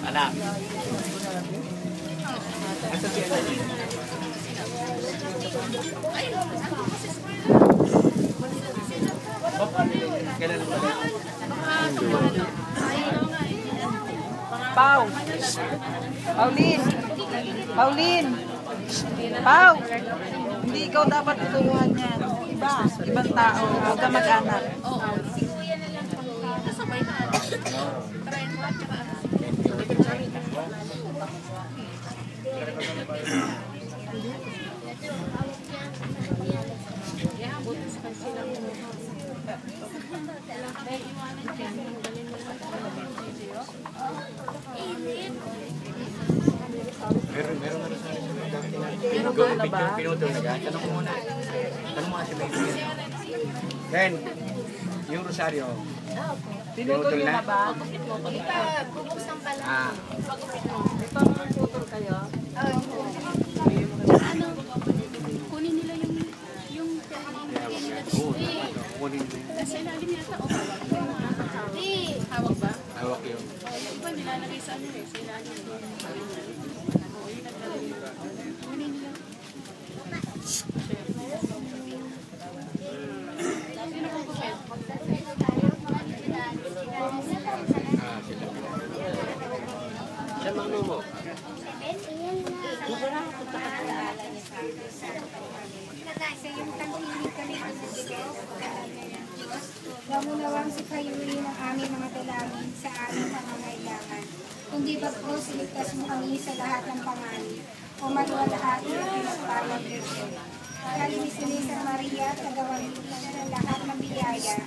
Anak. Pau. Pauline. Pauline. Pau. Hindi ikaw dapat tutulungan niyan. Iba. Ibang tao. Huwag ka mag-anak. Meron na rin sa pinutol na ba? Pinutol na yan. Tanong mo muna. Tanong mo si Baby. Then, yung rosaryo. Pinutol niyo na ba? Bubuksan pa lang. Ah. Ito, putol kayo? Ano? Kunin nila yung Oo, kunin mo. Nasa ilalim yata o hawak? Hawak ba? Hawak yun. Yung ba nilalagay sa ano eh? Sa ilalim. Kunin nila. Sino po po? Ah, sila. Siya mano mo. Sa iyong tangkilig kami Gamunawang si kayuri ng aming mga dalangin sa aming pangangailangan. Kundi bagkus iligtas mo kami sa lahat ng panganib o maluwalhati at pinagpalang Virgen. Kalimisin sa Maria at nagawang ng lahat ng biyaya.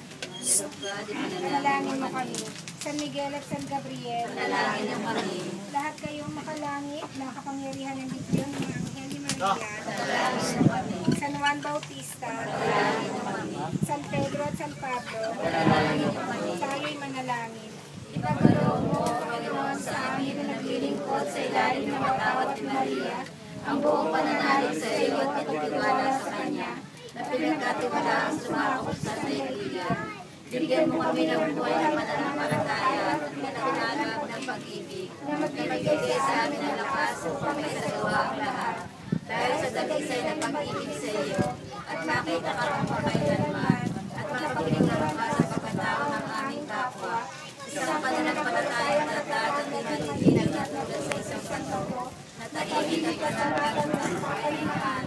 Dalangin mo kami. San Miguel at San Gabriel. Dalangin mo kami. Lahat kayong makalangit na kapangyarihan ng Biblia ng mga Anghel ni Maria. Dalangin mo kami. San Juan Bautista. Dalangin mo kami. San Pedro at San Pablo. Dalangin mo kami. Tayo'y manalangin. Ipagkaloob mo, Panginoon, sa amin na naglilingkod sa ilalim ng watawat ni Maria, ang buong pananalig sa iyo at pagtiwala sa Kanya, na pinagkatiwalaan sumakot sa Iglesia. Bigyan mo kami ng buhay na mananampalataya at pinagkalagap ng pag-ibig, na magbibigay sa amin ng lakas upang may sagawa ang lahat. Dahil sa dalisay ng pag-ibig sa iyo, at makita ka ng pagkailanman, at makapaglingap ka sa pagkatao ng aming kapwa, isang pananampalataya na dagat na nalilinag na tulad sa isang santo, na tahimik at katalagan ng pagkailangan,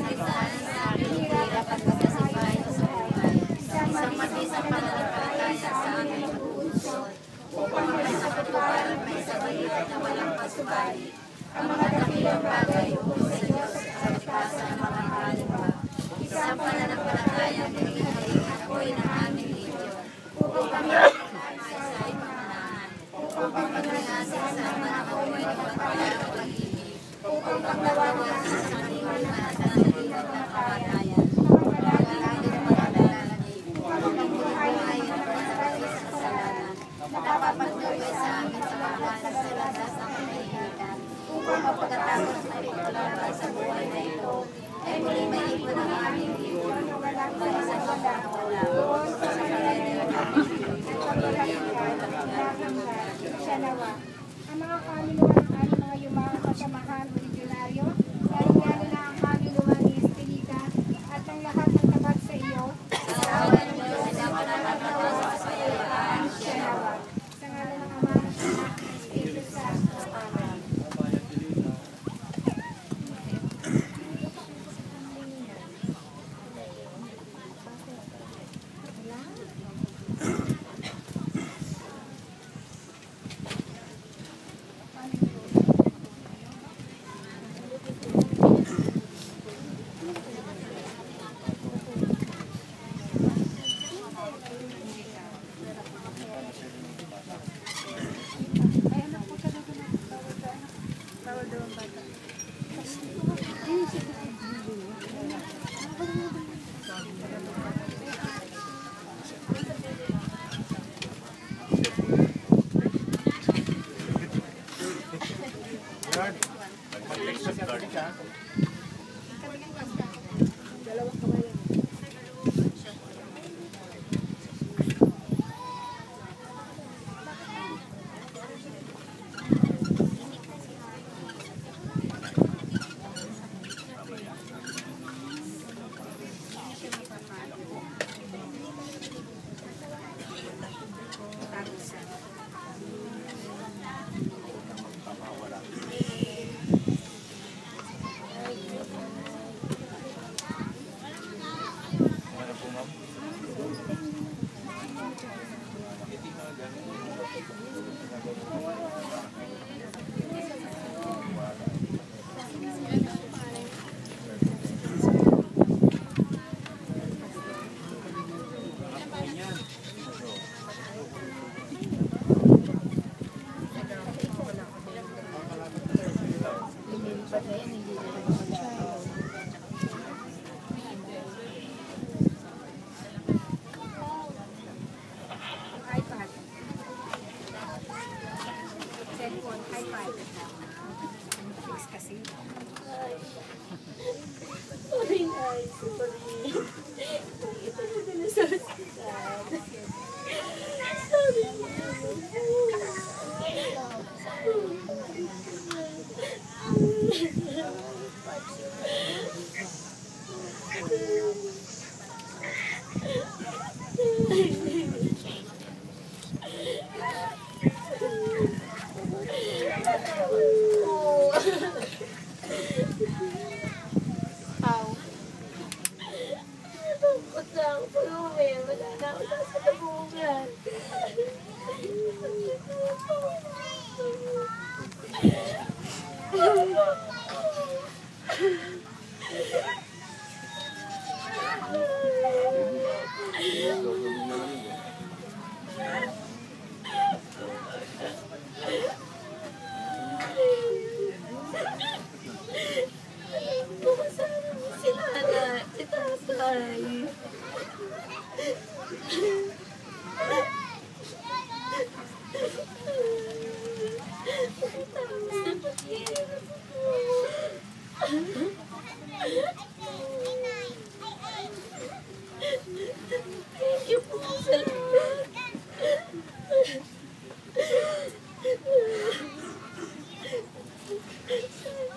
nagdaan sa aking hirap at pagkasipay sa buhay, isang matisang pananampalataya sa aming pag-uusod, upang may sa katuparan may sabalit na walang pasubali, ang mga dakilang bagay upang sa Diyos at sa pagkasa ng mga kalima, isang pananampalataya na ginagaling ako'y ng aming legion, upang kami upang pagkakasin sa mga ako'y ng pagkakalang pag-ibig, upang paglawagan sa sanliman at sanliman ng kapatayan, pagkakalang pagkakalang upang pagbuhay ng pagkakasin sa kasalanan, nakapapagdaway sa amin sa mga kasalanan ng kahihiyan, upang mapagkatapos na pagkakalang sa buhay na ito, ay muli maipon ang aming libon na walang isang wala, doon sa kalenda ng siya nawa. Ang mga kaluluwa ng aming mga yumang kasamahan o ledyonaryo, lalo na ang kaluluwa ni Estelita at ang lahat ng tapat sa iyo, sa awa ng Diyos na pananampalataya sa kasayapaan, siya nawa. Sa ngalan ng Ama, ng Anak, ng Espiritu Santo. Amen. iPad. Cellphone, iPad. Fix kasi.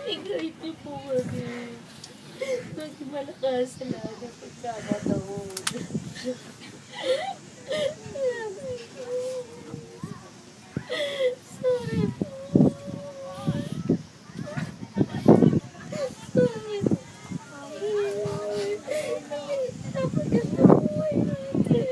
I-guide niyo po kami. Maging malakas sa lahat ng pagkakataon. Sorry po. Sorry po. Dapat ka sa buhay natin.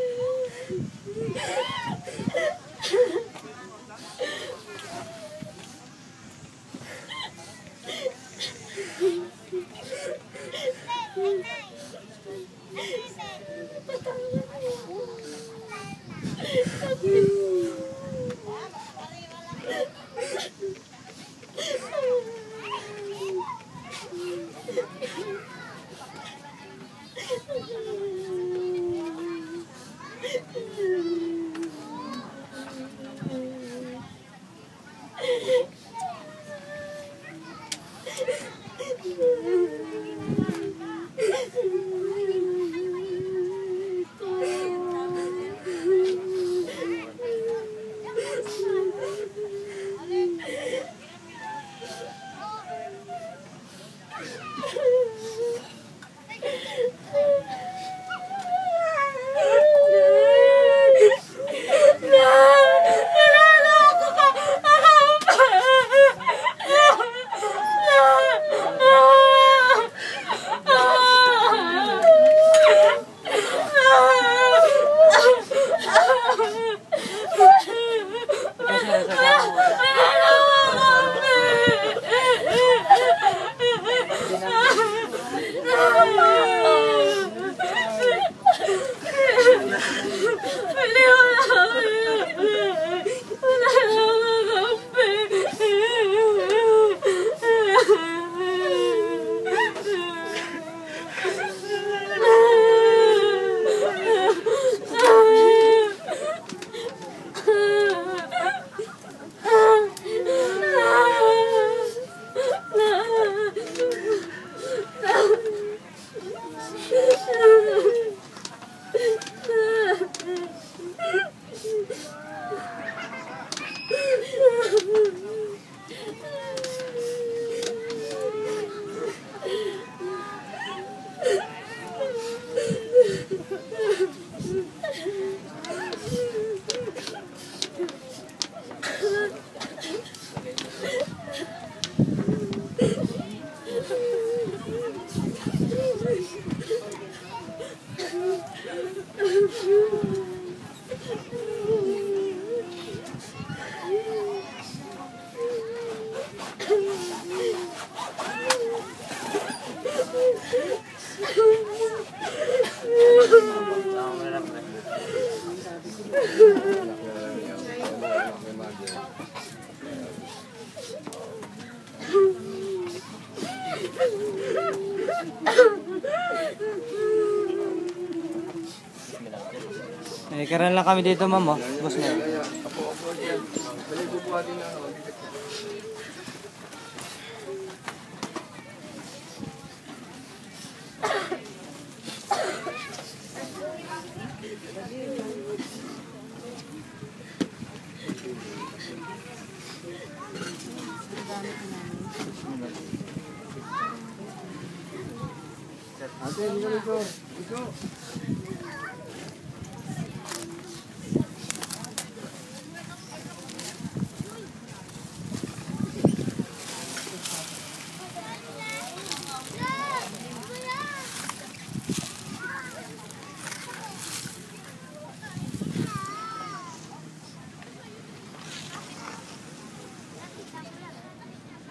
Eh, karan lang kami dito, ma'am, oh. Boss mo. Balik bubuhatin na ako. Ate, dito.